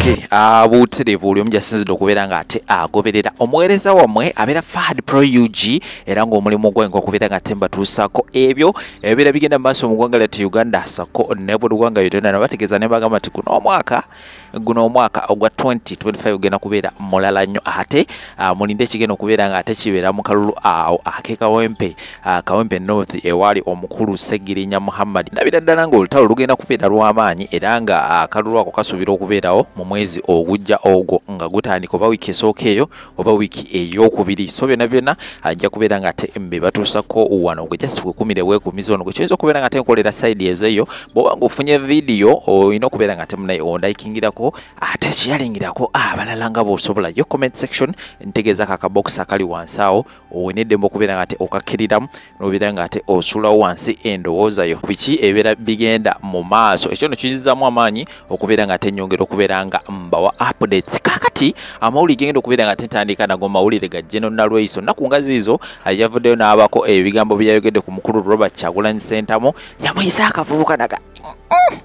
ate abuuterevu oli omu gyasinzidde okubeera nga ate agoberera omuweereza wammwe abeera Fahad Pro UG era ng'omulimu gwange okubeera nga ate mbatuusaako ebyo ebibeera bigenda mu maaso mu ggwanga lyattu Uganda sako ne buli ggwanga yonna nabategeeza ne bagamba nti guno omwaka ogwa 2025 gugenda kubeera mulala nnyo ate mulinde ekigenda okubeera nga ate kibeera mu kalulu awo ak'ekawempe Kawempe North ewaali omukulu Segirinya Muhammad nabira ddala ng'olutalo lugenda kubeera lw'amaanyi era nga akalulu ako kasuubira okubeerawo mu mwezi ogujja ogwo nga gutandika oba wiiki esooka eyo oba wiiki ey'okubiri so byonna byonna ajja kubeera nga ate mbe batuusako wano gwe just wekumire weekumiza ono gwe kiyinza okubeera nga ate nkolera sayidi ezeeyo bw'oba ng'ofunye vidiyo olina okubeera nga ate munaye ondayikingirako ate kiyalingirako abalala nga bw'osobola yo comment section ntegeezako akabokisi akali wansi awo oweneddembe okubeera nga ate okakkiriramu n'obeera nga ate osulawo wansi endowooza yo biki ebibeera bigenda mu maaso ekyo no kiyizizaamu amaanyi okubeera nga ate nnyongera okubeera nga mbawa updates kakati amawulire genda okubeera nga tetandika nago mawulire ga General Nalweyiso naku nga ziizo yavuddeyo n'abako ebigambo byayogedde ku mukulu Robert Kyagulanyi Ssentamu yamuyisa akavubuka naga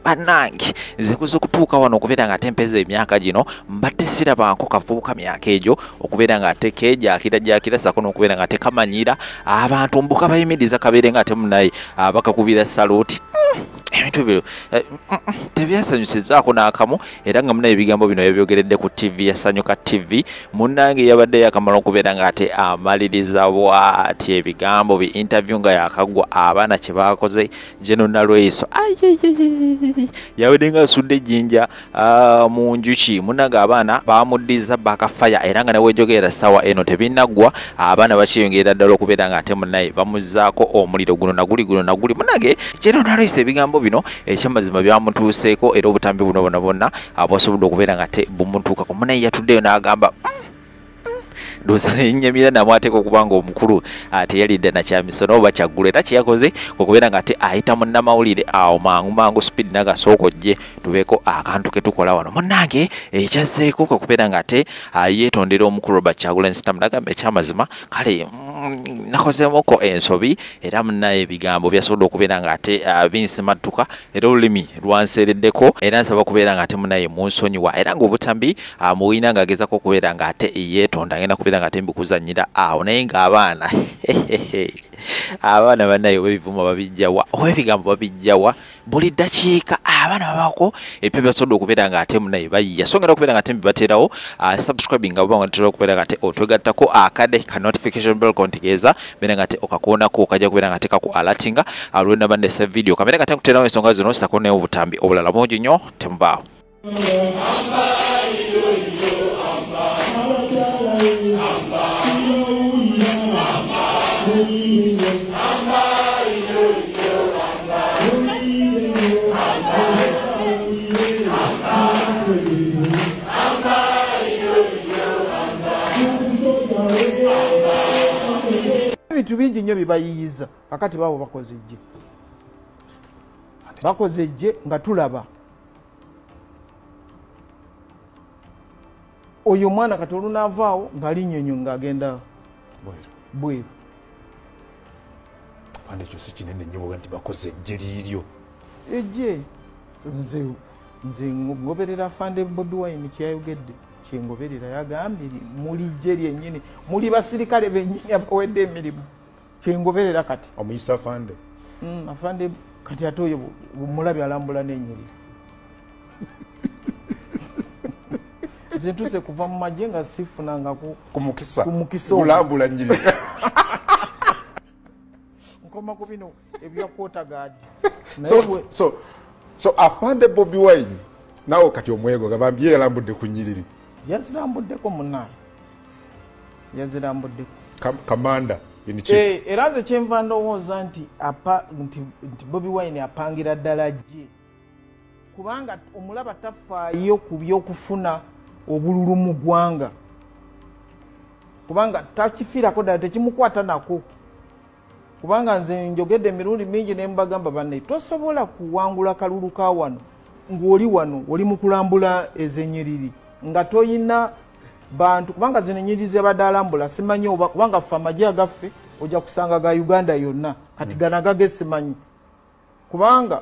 bannange nze kuza okutuuka wano okubeera nga ate mpeza emyaka gino mbadde sirabanko kavubuka myaka egyo okubeera nga ate kejakira sako n'okubeera nga ate kamanyira abantu mbuka bayimiriza kabeere nga ate munaye bakakubira saluti ebintu bino tebyasanyusizaako n'akamu era nga munaye ebigambo bino yabyogeredde ku TV yasanyuka TV munnange yabadde yakamala okubeera nga ate amaliriza bw'ati ebigambo bi interview nga yakagwa abaana kye baakoze General Nalweyiso yawedde nga asudde ejjinja mu njuki munnange abaana baamuddiza bakafaya era nga newejogera sawa eno tebinaggwa abaana bakiyongera ddala okubeera nga ate munaye bamuzzaako omuliro guno naguli munnange General Nalweyiso ebigambo bino ekyamazima byamutuuseeko era obutambi buno bonna abwasobodde okubeera nga ate bumutuukako munaye yatuddeyo n'agamba ndowooza nenyamira namwateeka okubanga omukulu teyalidde nakyamisono oba kyaggulu era kyeyakoze okubeera nga ate ayita munnamawulire awo mangu speed nagasooka ojje tubeeko akantu ke tukola wano munnange ekyazzeeko okubeera nga ate yeetondera omukulu Robert Kyagulanyi Ssentamu nagamba ekyamazima kale nakozemuko ensobi era munnaye ebigambo byasobodde okubeera nga ate binsimattuka era olulimi lwanseereddeko era nsaba okubeera nga ate munnaye munsonyiwa era ng'obutambi muwina ng'agezako okubeera nga ate yeetonda ngenda kubeera nga ate mbikuzannyira awo naye ng'abaana abaana bannaye oba ebivumo babijjawa oba ebigambo babijjawa buli ddakiika abaana babako ebyo byasobodde okubeera nga ate munnaye bayiya so ngenda okubeera nga ate mbibateerawo subscribing nga buba nga ntera okubeera nga ate otwegattako akade ka notification bell kontegeeza beera nga ate okakoonako okajja kubeera nga ate kaku alatinga alwenda bandesa video kamera nga ate nkuteerawo ensonga zino sako naye obutambi obulala mungi nnyo temubaawo ebintu bingi nnyo bibayiyiza kakati baabo bakoze ejje nga tulaba oyo mwana kati olunaavaawo ng'alinyonyo ng'agenda bweru fande ekyo si kinene nnyo bwe nti bakoze ejje liiryo ejje nze ngoberera fande Bobi Wine kyayogedde kyengoberera yagambye muli jje lyennyini muli basirikale bennyini abawedde emirimu kyengoberera kati omuyisa fande afande kati ate oyo mulabi alambula n'ennyiriri zentuse kuva mu magye nga sifunanga ku mukisa olambula nnyiriri nkoma ku bino ebya kwota gaadi so afande Bobi Wine nawe kati omwego gabambye yalambudde ku nnyiriri yazirambuddeko munnaye yazirambuddeko kamanda era nze kyenva ndowooza nti Bobi Wine apangira ddala jje kubanga omulaba tafaayo ku byokufuna obululu mu ggwanga kubanga takifiirako ddala tekimukwata nako kubanga nze njogedde emirundi mingi ne mbagamba banne tosobola kuwangula kalulu ka wano ng'oli wano oli mu kulambula ez'ennyiriri nga toyina bantu kubanga zino ennyiriri z'abadde alambula simanyi oba kubanga ffe amagye agaffe ojja kusanga ga Uganda yonna kati gana gage simanyi kubanga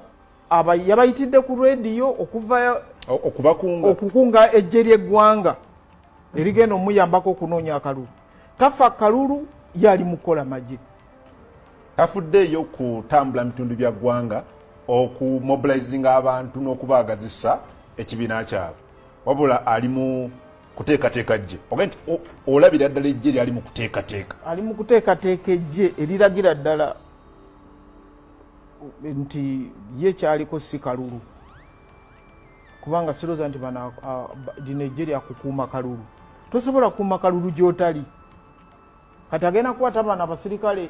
yabayitidde ku rediyo okuva okukunga ejje ly'eggwanga erigenda omuyambako okunoonya akalulu. Tafa kalulu yali mukola magye. Tafuddeeyo kutambula bitundu bya ggwanga okumobilizinga abantu n'okubaagazisa ekibiina kyabwe. Wabula ali mu kuteekateeka ejje. Ogenti olabira ddala ejje lyali mu kuteekateeka. Ali mu kuteekateeka ejje eriragira ddala nti ye kyaliko si kalulu. Kubanga siroza nti bana lino ejje lyakukuuma kalulu. Tosobola kukuuma kalulu gy'otali. Kati agenda kukwata abaana abasirikale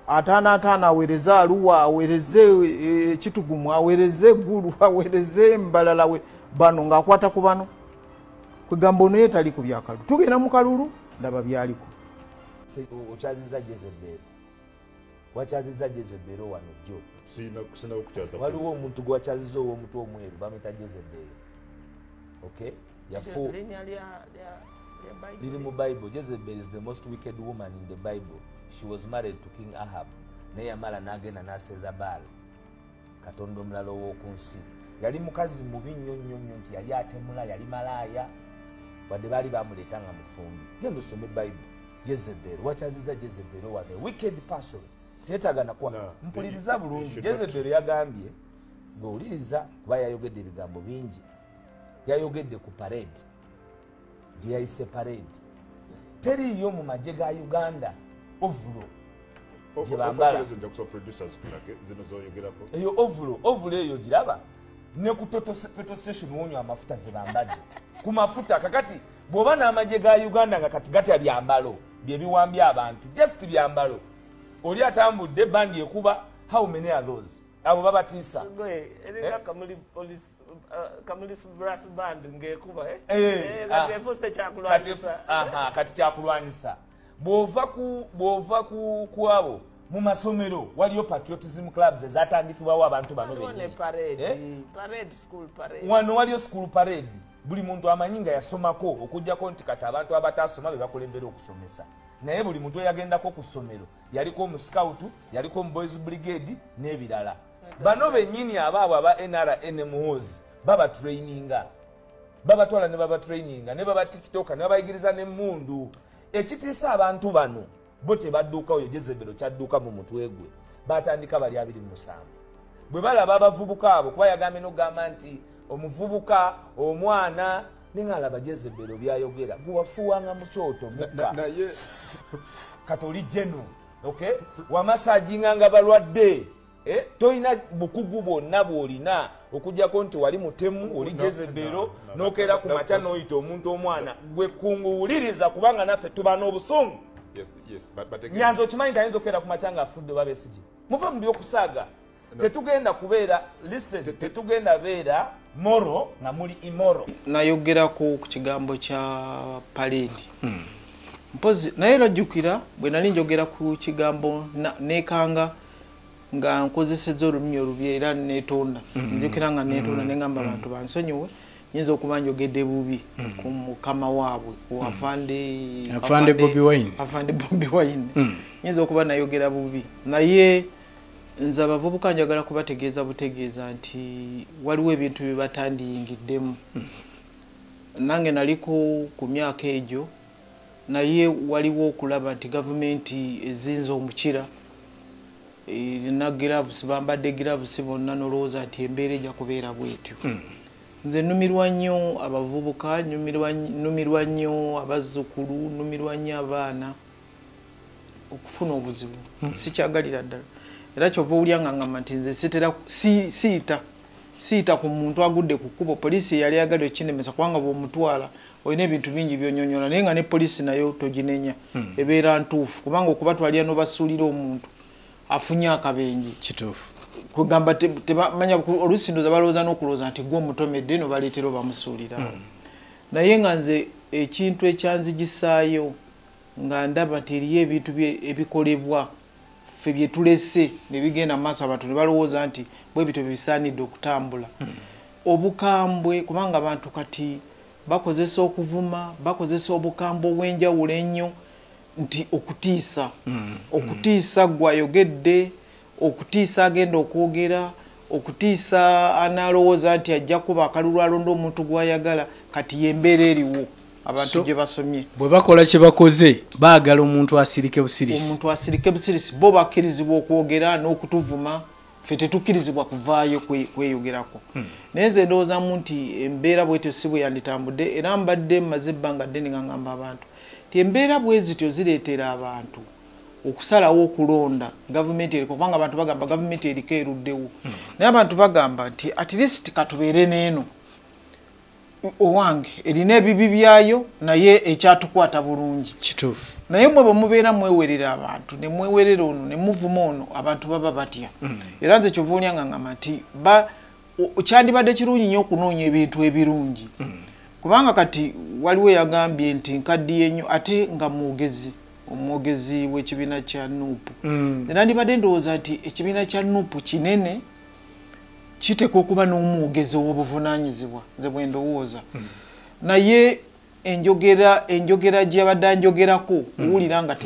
ataana aweereze Arua, aweereze Kitugumu, aweereze Gulu, aweereze Mbalala bano ng'akwata ku bano. Kwegamba ono ye tali ku bya kalulu. Tugenda mu kalulu ndaba byaliko. Okyaziza Jezebel. Wakyaziza Jezebel wano jjo. Sina okukyaza. Waliwo omuntu gwakyaziza ow'omutwe omweru bamuyita Jezebel. Okay? Yafu. Liri mu Bible. Jezebel is the most wicked woman in the Bible. She was married to King Ahab. Naye amala n'agenda n'aseeza Baali. Katonda omulala ow'oku nsi. Yali mukazi mubi nnyo nti yali atemula, yali malaaya. Wadde baali bamuleetanga mufumbi. Genda osome Bible. Jezebel. Wakyaziza Jezebel was a wicked person. Teetaaga nakuwa. Mpuliriza bulungi. Jezebel yagambye ng'owuliriza kuba yayogedde ebigambo bingi. Yayogedde ku parade. Gye yayise parade. Teriiyo mu magye ga Uganda ovulo gye bambala. Eyo ovulo eyo giraba ne ku petrol station wonywa amafuta ze bambadde. Ku mafuta kakati bw'oba n'amagye ga Uganda nga kati gatya byambalo bye biwambya abantu. Just byambalo. Oli atambudde bandi ekuba, how many are those? Abo babatiisa. Erika Kamuli police Kamuli brass band ngekuba kati kyakulwanyisa. Bw'ova ku abo mu masomero waliyo patriotism clubs ezatandikibwawo abantu bano bennyini. Parade school parade. Wano waliyo school parade. Buli muntu amanyi nga yasomako okujjako nti kati abantu abataasoma be bakulembera okusomesa. Naye buli muntu eyagendako ku ssomero yaliko mu scout, yaliko mu boys brigade n'ebirala. Bano bennyini abaabo aba NRNMOs baba traininga. Babatwala ne baba traininga ne baba tiktoka ne babayigiriza n'emmundu. Ekitiisa abantu bano bo tebadduuka oyo Jezebel kyadduuka mu mutwe gwe. Batandika bali 27. Bwe balaba abavubuka abo kuba yagambye n'ogamba nti omuvubuka omwana ningalaba Jezebel byayogera guwafuwanga mu kyoto mukka naye katoli jeno. Okay? Wamasajinga nga balwadde. Toyina bukugu bwonna bw'olina okujjako nti wali mutemu oli Jezebel n'okeera ku makya n'oyita omuntu omwana gwe kunguwuliriza kubanga naffe tuba n'obusungu. Nyanza okimanyi nti ayinza okukeera ku makya ng'afudde oba Besigye. Muve mu by'okusaaga. Tetugenda kubeera listen, tetugenda beera moro nga muli imoro. Nayogerako ku kigambo kya parade. Mpozi naye lwajjukira bwe nali njogera ku kigambo nekanga nga nkozesezza olulimi olubi era neetonda. Njukira nga neetonda ne ngamba abantu bansonyiwe nyinza okuba njogedde bubi ku mukama waabwe ku afande Bobi Wine. Nyinza okuba nayogera bubi. Naye nze abavubuka njagala kubategeeza butegeeza nti waliwo ebintu bye batandiyingiddemu. Nange naliko ku myaka egyo naye waliwo okulaba nti gavumenti ezinza omukira na gloves bambadde gloves bonna n'olowooza nti embeera ejja kubeera bwetyo. Nze nnumirwa nnyo abavubuka, nnumirwa nnyo abazzukulu, nnumirwa nnyo abaana okufuna obuzibu. Sikyagalira ddala. Era kyova owulya nga ngamba nti nze siita ku muntu agudde ku kkubo. Poliisi yali agadde ekinemesa kubanga bw'omutwala olina ebintu bingi byonyonyola naye nga ne poliisi nayo toginenya ebeera ntuufu kubanga okubatwalira n'obasuulira omuntu afunye akabenje kituufu. Kugamba tebamanya oluusi ndoza balowooza n'okulowooza nti gwe omutomedde no baleetera obamusuulira. Naye nga nze ekintu ekyanzigisaayo nga ndaba nti eriyo ebintu ebikolebwa ffe bye tulese ne bigenda mu maaso abantu ne balowooza nti bwe bityo bisaanidde okutambula. Obukambwe kubanga abantu kati bakozesa okuvuma, bakozesa obukambwe obw'enjawulo ennyo nti okutiisa. Okutiisa gwayogedde, okutiisa agenda okwogera, okutiisa analowooza nti ajja kuba akalulu alonda omuntu gw'ayagala kati yembeera eriwo abantu gye basomye bwe bakola kye bakoze baagala omuntu asirike busirisi bo bakkirizibwa okwogera n'okutuvuma ffe tetukkirizibwa kuvaayo kweyogerako naye nze ndowoozamu nti embeera bwetyo si bwe yanditambudde era mbadde mmaze ebbanga ddene nga ngamba abantu ti embeera bwe zityo zireetera abantu okusalawo okulonda gavumenti eriko kubanga abantu bagamba gavumenti eriko eruddewo naye abantu bagamba nti at least katubeere n'eno owange erina ebibi byayo naye ekyatukwata bulungi kituufu naye mwe bwe mubeera mwewerera abantu ne mwewerera ono ne muvuma ono abantu baba batya era nze kyova olya nga ngamba nti kyandibadde kirungi nnyo okunoonya ebintu ebirungi kubanga kati waliwo yagambye nti nkaddiye nnyo ate nga omwogezi w'ekibiina kya nuupu era ndibadde ndowooza nti ekibiina kya nuupu kinene kiteka okuba n'omwogezi w'obuvunaanyizibwa nze bwe ndowooza naye enjogera gye yabadde anjogerako owulira nga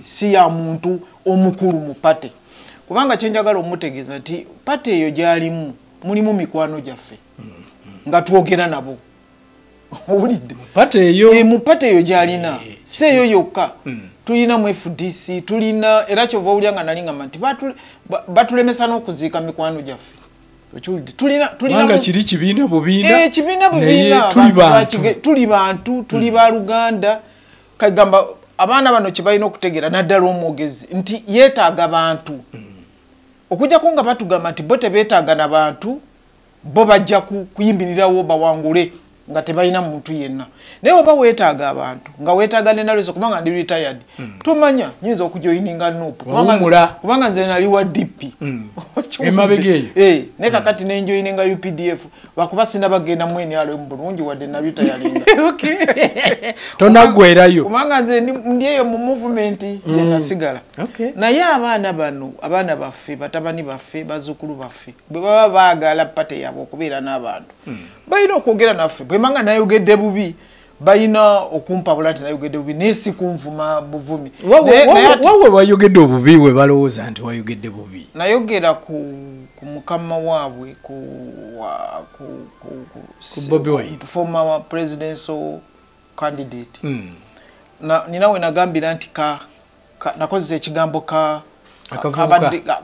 si ya muntu omukulu mu pate kubanga kyenjagala omutegeeza nti pate eyo gy'alimu mulimu mikwano gyaffe nga twogera nabo owulidde mu pate eyo gy'alina si eyo yokka tulina mu FDC tulina era kyova owulya nga nali ngamba nti batulemesa n'okuziika mikwano gyaffe tulina kiri kibiina bubiina tuli bantu tuli baluganda kagamba abaana bano kye balina okutegeera naddala omwogezi nti yeetaaga bantu okujjako nga batugamba nti bo tebeetaaga na bantu bo bajja kuyimbirirawo bawangule nga tebalina muntu yenna naye oba weetaaga abantu nga weetaaga nenalweso kubanga ndi retired tomanya nyinza okujoyininga nuupu kubanga nze nali wa DP emabegeeyo naye kakati nenjoyininga UPDF bakuba sina bagenda mwene alo bulungi wadde na retiringa tonaggwerayo kubanga nze ndi eyo mu movement yenasigala naye abaana baffe batabani baffe bazzukulu baffe bwe baba baagala pate yabwe okubeera n'abantu balina okwogera naffe bwemanga nayogedde bubi balina okumpabula nti nayogedde bubi naye si kunvuma buvumi wawe wayogedde obubi we balowooza nti wayogedde bubi nayogera ku mukama waabwe ku Bobi Wine former presidential candidate nina we nagambira nti nakozesa ekigambo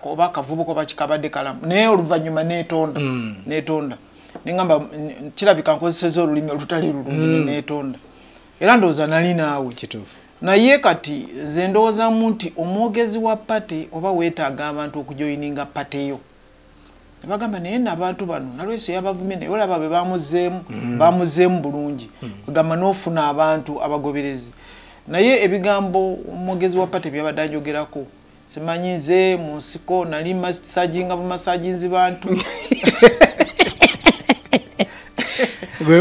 oba akavubuka oba kikabadde kalamu naye oluvannyuma neetonda ningamba kirabika nkozeseza olulimi olutali lulungi neetonda era ndowooza nali naawe kituufu naye kati nze ndowoozamu nti omwogezi wa pate oba weetaaga abantu okujoyininga pateyo nebagamba naye n'abantu bano nalweso yabavumye naye olaba be bamuzeemu bulungi kugamba n'ofuna abantu abagoberezi naye ebigambo omwogezi wa pate byabadde anjogerako simanyi nze mu nsiko nali masajinga bumasajinzi bantu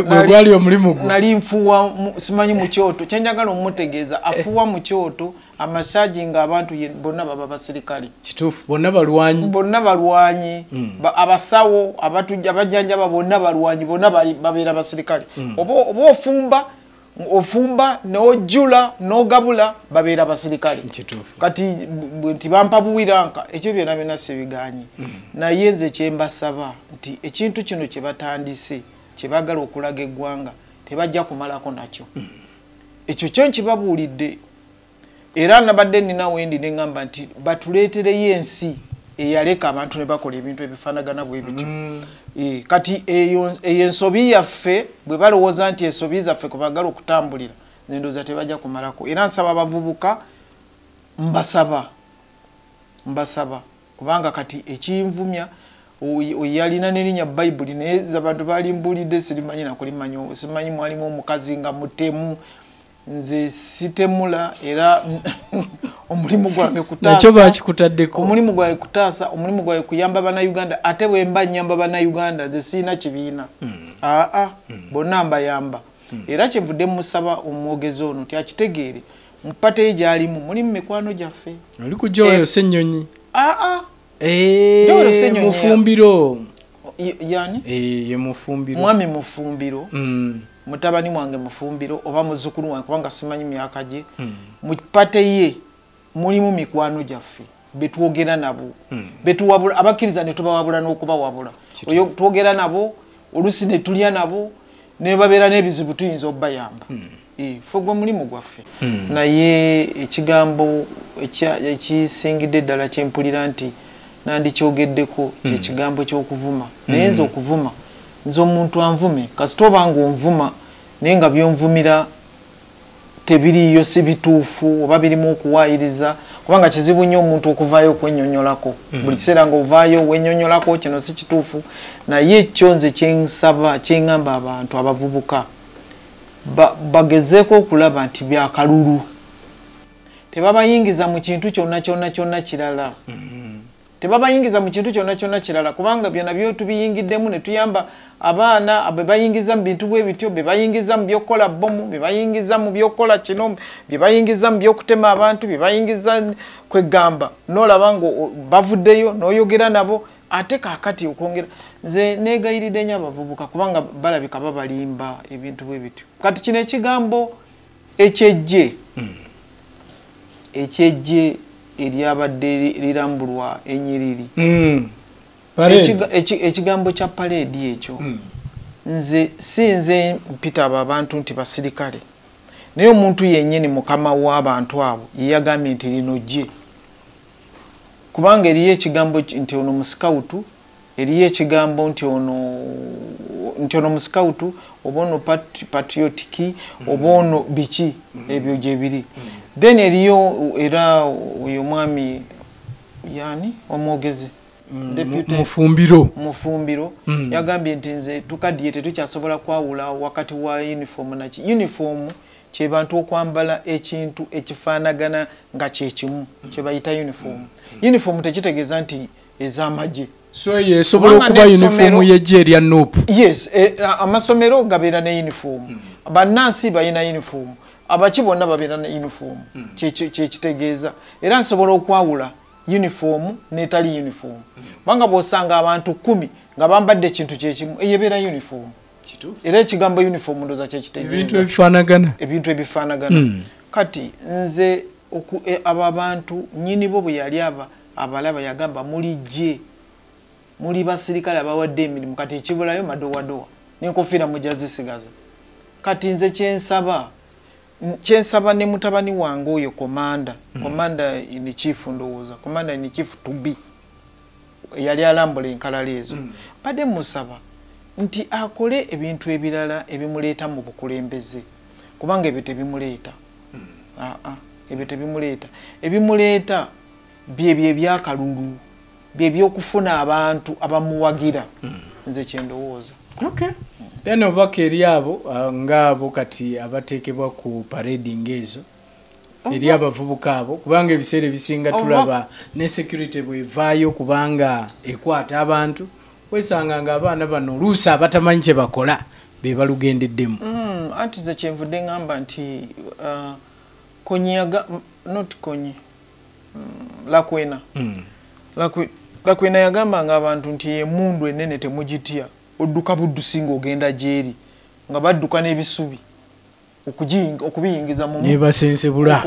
gwali omulimu gwo nali nfuuwa simanyi mu kyoto kyenjagala omutegeeza afuuwa mu kyoto amasajinga abantu bonna baba basirikale kituufu bonna balwanyi abasawo abajjanjaba bonna balwanyi bonna babeera basirikale oba ofumba n'ojjula n'ogabula babeera basirikale kati nti bampa buwiranka ekyo byonna byonna sibiganye naye nze kyembasaba nti ekintu kino kye batandise kyebagala okulaga eggwanga tebajja kumalako nakyo ekyo kyo nkibabuulidde era nabadde nina wendi neŋŋamba nti batuleetereyo ensi eyaleka abantu ne bakola ebintu ebifaanagana bwe bityo kati eyo ensobi yaffe bwe balowooza nti ensobi zaffe kwe bagala okutambulira nendooza tebajja kumalako era nsaba abavubuka mbasaba kubanga kati ekinvumya oyalina nerinnya bayibuli naye abantu balimbuulidde sirimanyi nakulimanyi simanyi mwalimu omukazi nga mutemu nze sitemula era omulimu gwange nakyo bakikutaddeko omulimu gwange kutaasa omulimu gwange kuyamba bannayuganda ate bwe mba nyamba bannayuganda nze siina kibiina bonna mbayamba era kyenvudde musaba omwogezi ono nti akitegeere mu pate gy'alimu mulimu mikwano gyaffe oli ku Joel Ssennyonyi Mufumbiro yani ye Mufumbiro mwami Mufumbiro mutabani mwange Mufumbiro oba muzzukulu wange kubanga simanyi myaka gye mu pate ye mulimu mikwano gyaffe betwogera nabo betuwabula abakiriza ne tubawabula n'okubawabula oyo twogera nabo olusi ne tulya nabo ne babeera n'ebizibu tuyinza obbayamba fogwa mulimu gwaffe naye ekigambo ekisingidde ddala kyempulira nti nandi kyogeddeko kyekigambo ky'okuvuma naye nze okuvuma nze omuntu anvume kasita obanga onvuma naye nga byonvumira tebiriyo si bituufu oba birimu okuwaayiriza kubanga kizibu nnyo omuntu okuvaayo okwennyonnyolako buli kiseera nga ovaayo wennyonnyolako kino si kituufu naye ekyo nze kyensaba kyeŋŋamba abantu abavubuka bagezeeko okulaba nti byakalulu tebabayingiza mu kintu kyonna kirala tebabayingiza mu kintu kyonna kirala kubanga byonna byo tubiyingiddemu ne tuyamba abaana be bayingiza mu bintu bwe bityo be bayingiza mu byokola bomu be bayingiza mu byokola kino be bayingiza mu byokutema abantu be bayingiza kwegamba n'olaba ngo bavuddeyo n'oyogera nabo ate kaakati okwongera nze neegayiridde nnyo abavubuka kubanga balabika babalimba ebintu bwe bityo kati kino ekigambo ekyejje eryabadde lirambulwa enyiriri ekigambo kya paredi ekyo nze sinze mpita abo abantu nti basirikale naye omuntu yennyini mukama w'abantu abo yeyagambye nti lino gye kubanga eriyo ekigambo nti ono musikawutu eriyo ekigambo nti ono musikawutu oba ono patriotiki oba ono biki ebyo gye biri then eriyo era oyo mwami yani omwogezi mufumbiro yagambye nti nze tukaddiye tetukyasobola kwawula wakati wa uniform naki uniform kyebantu okwambala ekintu ekifaanagana nga kyekimu kyebayita uniform tekitegeeza nti ez'amagye so yesobola okuba uniform yejje erya nope yes amasomero gabeera ne uniform bannansi balina uniform abaki bonna babeera ne uniform kyekitegeeza era nsobola okwawula uniform netali uniform banga bosanga abantu 10 nga bambadde ekintu kyekimu eyebeera uniform era ekigambo uniform ndoza kyekitegeeza ebintu ebifaanagana kati nze abo abantu nyini bo bwe yali abalaba yagamba muli basirikale abawadde emirimu kati ekibulayo madowadowa n'enkofiira mujja zisigaza kati nze kyensaba ne mutabani wange oyo komanda in chief ndowooza komanda in chief to be yali alambula enkalala ezo badde musaba nti akole ebintu ebirala ebimuleeta mu bukulembeze kubanga ebyo tebimuleeta ebyo tebimuleeta ebimuleeta byebyo ebyakalulu byebyokufuna abantu abamuwagira nze kyendowooza then obaka eri abo ngaabo kati abateekebwa ku parading ezo eri abavubuka abo kubanga ebiseera ebisinga tulaba ne security bwevaayo kubanga ekwata abantu wesanga nga abaana bano oluusi abatamanyi kye bakola be balugendeddemu anti ze kyenvudde ngamba nti konyaga not konyi lakwena yagambanga abantu nti emundu enene temugitya odduka buddusinga ogenda gyeri nga badduka n'ebisubi okubiyingiza nebasensebula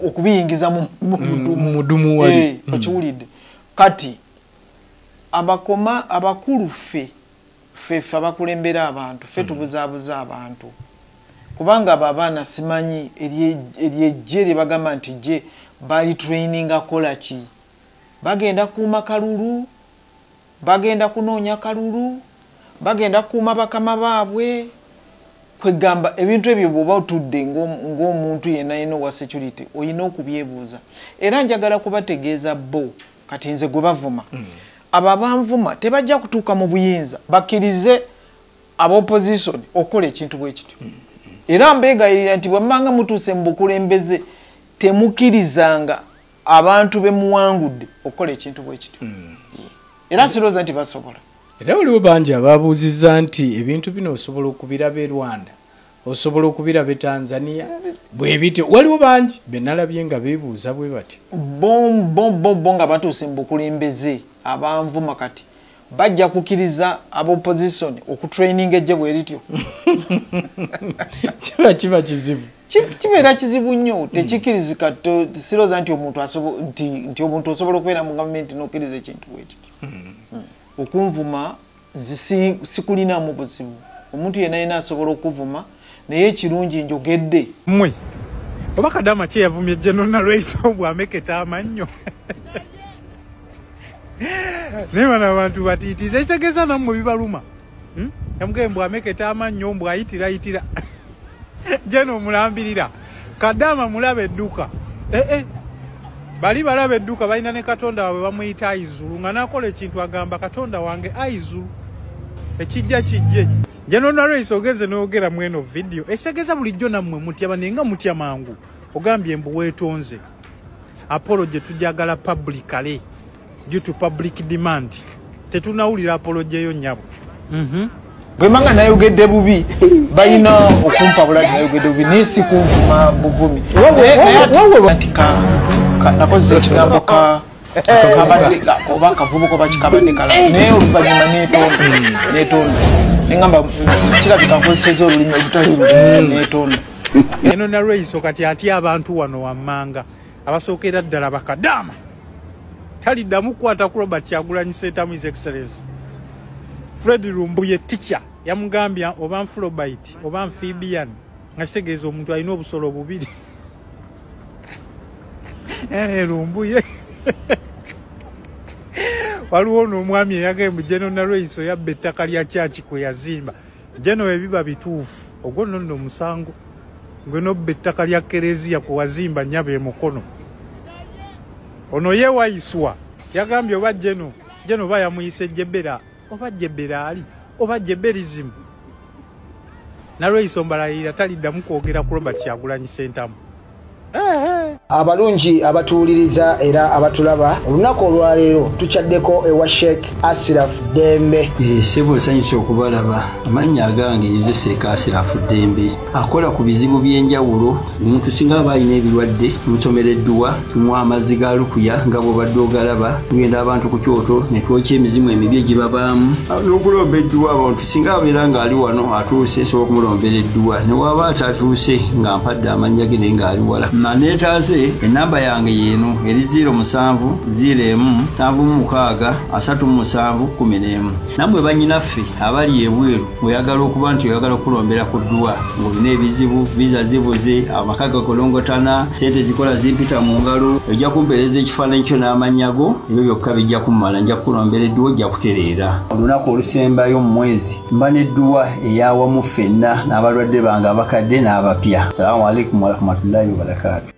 okubiyingiza mu mudumu wali okiwulidde kati abakulu ffe abakulembera abantu ffe tubuzaabuza abantu kubanga abo abaana simanyi eryejje lye bagamba nti gye bali training akola ki bagenda kuuma kalulu bagenda kunoonya kalulu bagenda kuuma bakama baabwe kwegamba ebintu ebyo bw'oba otudde ng'omuntu yenna wa security olina okubyebuuza era njagala kubategeeza bo kati nze gwe bavuma abo abanvuma tebajja kutuuka mu buyinza bakkirize ab'opposition okukola ekintu bwe kityo era mbeegayirira nti bwemmanga mutuuse mu bukulembeze temukkirizanga abantu be muwangudde okukola ekintu bwe kityo era sirowooza nti basobola era waliwo bangi ababuuzizza nti ebintu bino osobola okubiraba e Rwanda osobola okubiraba e Tanzania bwe bityo waliwo bangi benalabye nga beebuuza bwe bati bo nga batuuse mu bukulembeze abanvuma kati bajja kukkiriza ab'opposition okutraining ejje bwe lityo kiba kizibu kibeera kizibu nnyo tekikirizika siroza nti omuntu osobola okubeera mu gavumenti n'okkiriza ekintu bweti okunvuma sikulinamu buzibu omuntu yenna yena asobola okuvuma naye ekirungi njogedde mmwe oba Kadaama kye yavumye General Narweiso bw'ameketa amannyo naye bano abantu batiitiza ekitegeeza nammwe bibaluma yamugee bw'ameketa amannyo bw'ayitira General mulambirira Kadaama mulaba edduka bali balaba edduka balina ne Katonda waabwe bamuyita Aizulu nga nakola ekintu agamba Katonda wange Aizulu ekijja kijje General Narweiso ogenze n'ogera mweno video ekitegeeza bulijjo nammwe mutya banenga mutya mangu ogambye mbu weetonze apology tujagala publicly due to public demand tetunawulira apology eyo nnyabo bwemanga nayogedde bubi balina okumpa buladi nayogedde bubi nesikunvuma buvumi nakoze ekigambo oba akavubuka oba kikabadde kala naye oluvannyuma netonda nengamba kirabika nkozeseza olulimi olutali netonda General Narweiso kati atya abantu wano wammanga abasookera ddala bakadaama taliddamu kukwata ku Robert Kyagulanyi Ssentamu His Excellency Fred Lumbuye teacher yamugambya oba Nfulobite oba Amphibian nga kitegeeza omuntu alina obusolo bubiri Lumbuye waliwo n'omwami eyagamba General Narweiso yabba ettaka lya kyaki kwe yazimba General ebiba bituufu ogwo nno musango gwe nobba ettaka lya Kereziya kwe wazimba nnyaba emukono ono yeewayiswa yagambye oba General oba yamuyise Jebera oba Jebera ali oba Jeberizimu Narweiso mbalalira taliddamu kwogera ku Robert Kyagulanyi Ssentamu abalungi abatuwuliriza era abatulaba olunaku olwaleero tukyaddeko ewa Sheikh Ashraf Dembe sebo sanyusa okubalaba amannya agange yeze Sheikh Ashraf Dembe akola ku bizibu by'enjawulo omuntu singa aba alina ebirwadde musomereddwa tunywa amazzi ga lukuya nga bw'obadde ogalaba tugenda abantu ku kyoto ne twokya emizimu emibi egibabaamu n'okulomba edduwa abantu singa abeera ng'ali wano atuuse sobola okumulombera edduwa ne waba atatuuse nga mpadde amannya ge naye ng'ali wala manetaze enamba yange yeno eri 0707363711 namwe banyinaffe abali ebweru oyagala okuba nti oyagala okulombera ku dduwa ng'olina ebizibu viza zibuze amaka gakolongotana sente zikola zimpita mu ngalo ojja kumpeereza ekifaananyi kyo n'amanyago ebyo byokka bijja kummala nja kukulombera edduwa ojja kutereera olunaku olusembayo mu mwezi mba n'edduwa eyawamu ffenna n'abalwadde bange abakadde n'abapya salaamu alaikum warahmatullahi wabarakatu